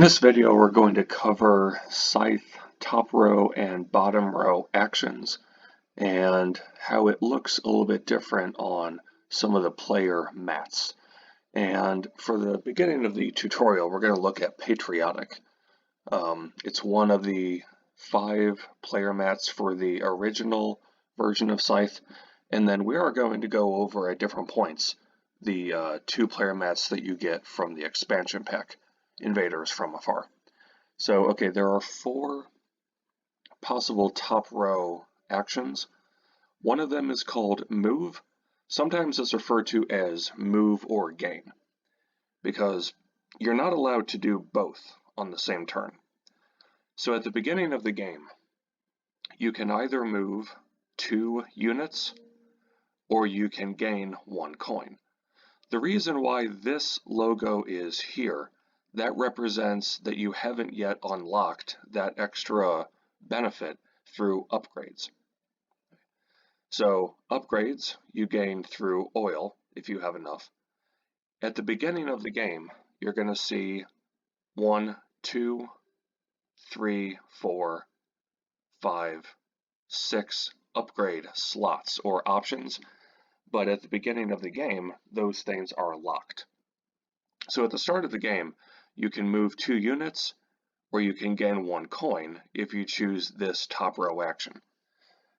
this video, we're going to cover Scythe top row and bottom row actions and how it looks a little bit different on some of the player mats. And for the beginning of the tutorial, we're going to look at Patriotic. It's one of the 5 player mats for the original version of Scythe, and then we are going to go over at different points the 2 player mats that you get from the expansion pack, Invaders from Afar. So, okay, there are 4 possible top row actions. One of them is called move. Sometimes it's referred to as move or gain, because you're not allowed to do both on the same turn. So at the beginning of the game, you can either move 2 units or you can gain 1 coin. The reason why this logo is here, that represents that you haven't yet unlocked that extra benefit through upgrades. So upgrades you gain through oil if you have enough. At the beginning of the game, you're going to see 1, 2, 3, 4, 5, 6 upgrade slots or options, but at the beginning of the game, those things are locked. So at the start of the game, you can move 2 units, or you can gain 1 coin if you choose this top row action.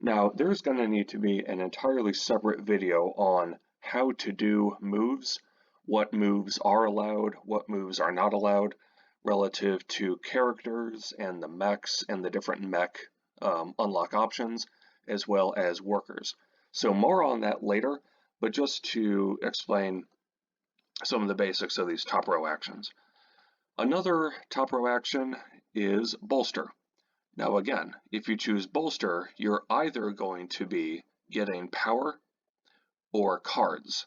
Now, there's going to need to be an entirely separate video on how to do moves, what moves are allowed, what moves are not allowed, relative to characters and the mechs and the different mech unlock options, as well as workers. So more on that later, but just to explain some of the basics of these top row actions. Another top row action is bolster. Now again, if you choose bolster, you're either going to be getting power or cards,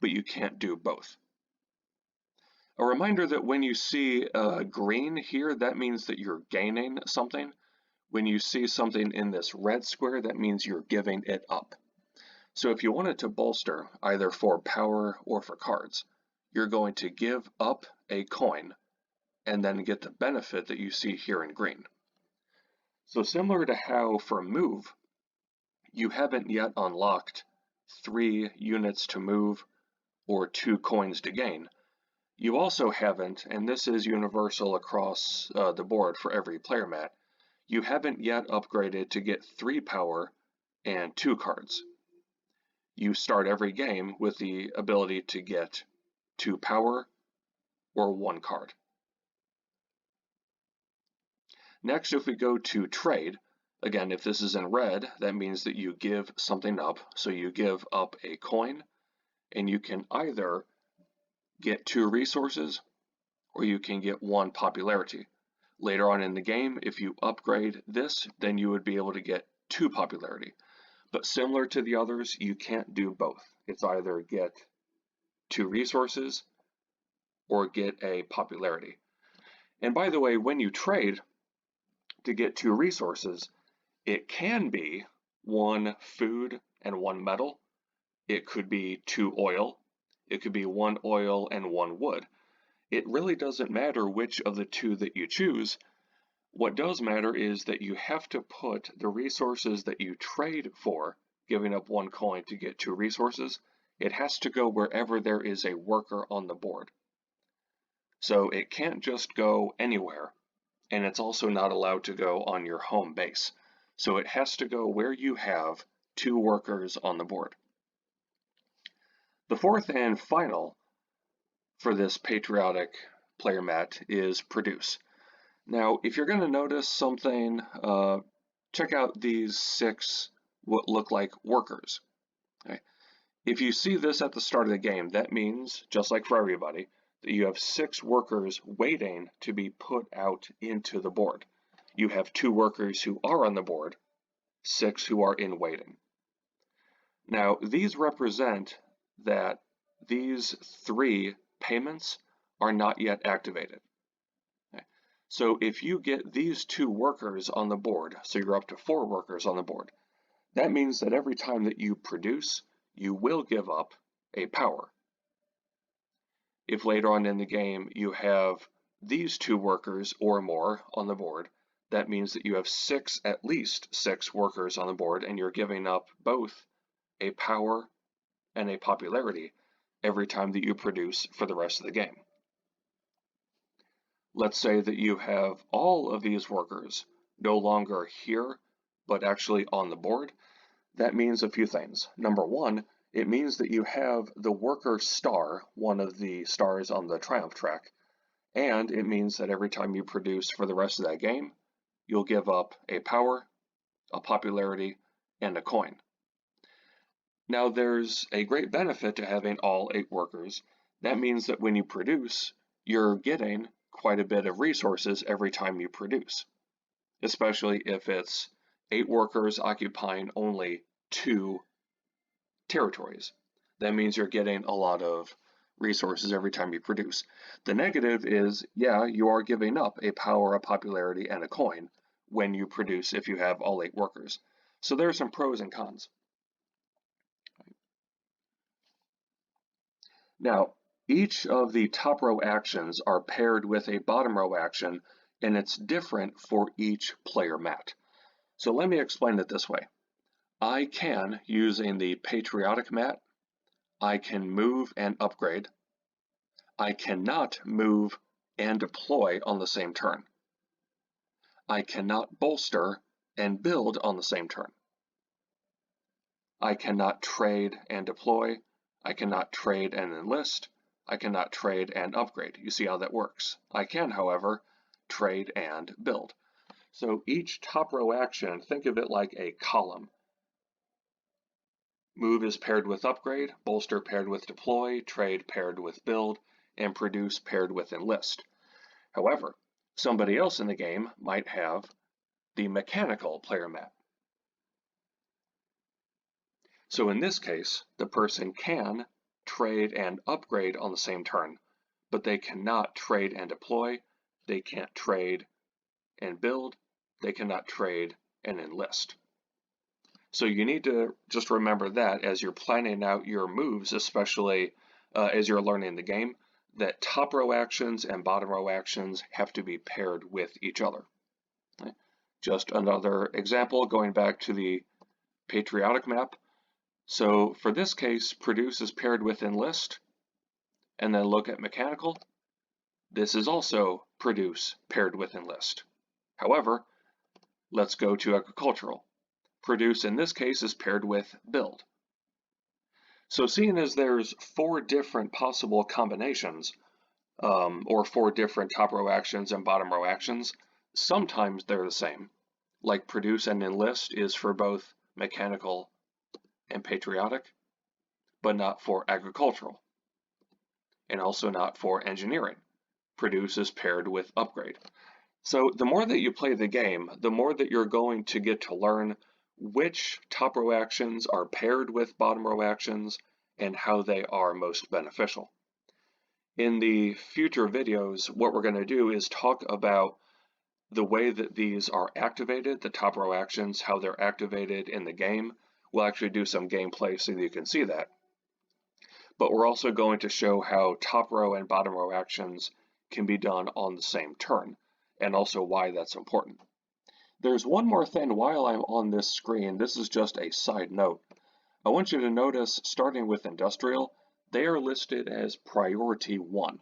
but you can't do both. A reminder that when you see green here, that means that you're gaining something. When you see something in this red square, that means you're giving it up. So if you wanted to bolster either for power or for cards, you're going to give up a coin and then get the benefit that you see here in green. So similar to how for move, you haven't yet unlocked 3 units to move or 2 coins to gain, you also haven't, and this is universal across the board for every player mat, you haven't yet upgraded to get 3 power and 2 cards. You start every game with the ability to get 2 power or 1 card. Next, if we go to trade, again, if this is in red, that means that you give something up. So you give up a coin, and you can either get 2 resources or you can get 1 popularity. Later on in the game, if you upgrade this, then you would be able to get 2 popularity. But similar to the others, you can't do both. It's either get 2 resources or get a popularity. And by the way, when you trade to get 2 resources, it can be 1 food and 1 metal. It could be 2 oil. It could be 1 oil and 1 wood. It really doesn't matter which of the 2 that you choose. What does matter is that you have to put the resources that you trade for, giving up 1 coin to get 2 resources, it has to go wherever there is a worker on the board. So it can't just go anywhere, and it's also not allowed to go on your home base. So it has to go where you have 2 workers on the board. The 4th and final for this patriotic player mat is produce. Now, if you're going to notice something, check out these 6 what look like workers. Okay. If you see this at the start of the game, that means, just like for everybody, that you have 6 workers waiting to be put out into the board. You have 2 workers who are on the board, 6 who are in waiting. Now, these represent that these 3 payments are not yet activated. Okay. So if you get these 2 workers on the board, so you're up to 4 workers on the board, that means that every time that you produce, you will give up a power. If later on in the game you have these 2 workers or more on the board, that means that you have at least six workers on the board, and you're giving up both a power and a popularity every time that you produce for the rest of the game. Let's say that you have all of these workers no longer here, but actually on the board. That means a few things. Number one, it means that you have the worker star, one of the stars on the triumph track, and it means that every time you produce for the rest of that game, you'll give up a power, a popularity, and a coin. Now there's a great benefit to having all 8 workers. That means that when you produce, you're getting quite a bit of resources every time you produce, especially if it's 8 workers occupying only 2 territories. That means you're getting a lot of resources every time you produce. The negative is, yeah, you are giving up a power, a popularity, and a coin when you produce if you have all 8 workers. So there are some pros and cons. Now, each of the top row actions are paired with a bottom row action, and it's different for each player mat. So let me explain it this way. I can, using the patriotic mat, I can move and upgrade. I cannot move and deploy on the same turn. I cannot bolster and build on the same turn. I cannot trade and deploy. I cannot trade and enlist. I cannot trade and upgrade. You see how that works. I can, however, trade and build. So each top row action, think of it like a column. Move is paired with upgrade, bolster paired with deploy, trade paired with build, and produce paired with enlist. However, somebody else in the game might have the mechanical player mat. So in this case, the person can trade and upgrade on the same turn, but they cannot trade and deploy, they can't trade and build, they cannot trade and enlist. So you need to just remember that as you're planning out your moves, especially as you're learning the game, that top row actions and bottom row actions have to be paired with each other. Okay. Just another example, going back to the patriotic map. So for this case, produce is paired with enlist, and then look at mechanical. This is also produce paired with enlist. However, let's go to agricultural. Produce in this case is paired with build. So seeing as there's 4 different possible combinations, or 4 different top row actions and bottom row actions, sometimes they're the same. Like produce and enlist is for both mechanical and patriotic, but not for agricultural, and also not for engineering. Produce is paired with upgrade. So the more that you play the game, the more that you're going to get to learn which top row actions are paired with bottom row actions and how they are most beneficial. In the future videos, what we're going to do is talk about the way that these are activated, the top row actions, how they're activated in the game. We'll actually do some gameplay so that you can see that. But we're also going to show how top row and bottom row actions can be done on the same turn, and also why that's important. There's one more thing while I'm on this screen. This is just a side note. I want you to notice, starting with industrial, they are listed as priority 1,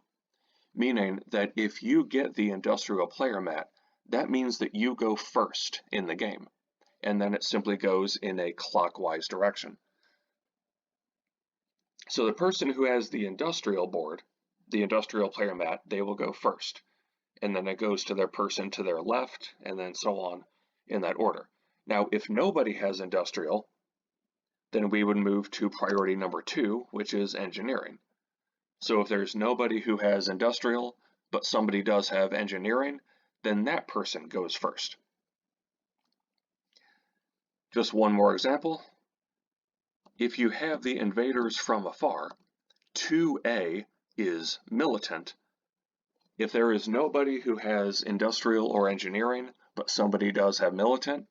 meaning that if you get the industrial player mat, that means that you go first in the game, and then it simply goes in a clockwise direction. So the person who has the industrial board, the industrial player mat, they will go first, and then it goes to their person to their left, and then so on in that order. Now, if nobody has industrial, then we would move to priority number 2, which is engineering. So if there's nobody who has industrial, but somebody does have engineering, then that person goes first. Just one more example. If you have the invaders from afar, 2A is militant. If there is nobody who has industrial or engineering, but somebody does have militant,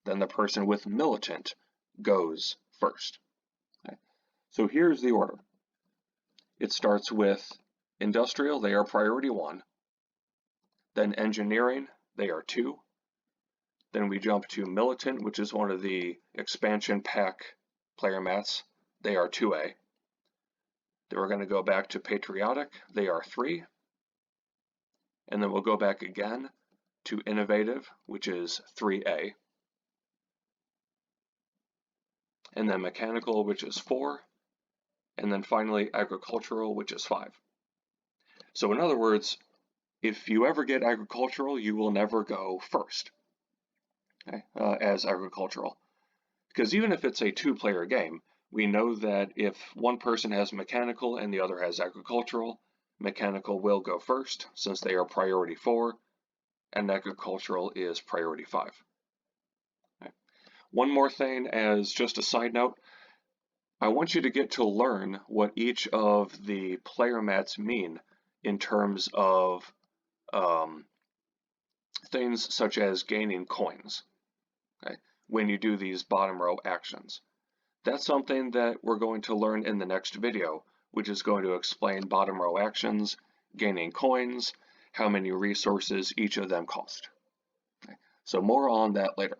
then the person with militant goes first. Okay. So here's the order. It starts with industrial, they are priority 1. Then engineering, they are 2. Then we jump to militant, which is one of the expansion pack player mats. They are 2A. Then we're going to go back to patriotic. They are 3. And then we'll go back again to innovative, which is 3A. And then mechanical, which is 4. And then finally agricultural, which is 5. So in other words, if you ever get agricultural, you will never go first, okay, as agricultural. Because even if it's a 2-player game, we know that if one person has mechanical and the other has agricultural, mechanical will go first since they are priority 4, and agricultural is priority 5. Okay. One more thing as just a side note, I want you to get to learn what each of the player mats mean in terms of things such as gaining coins, okay, when you do these bottom row actions. That's something that we're going to learn in the next video, which is going to explain bottom row actions, gaining coins, how many resources each of them cost. Okay. So more on that later.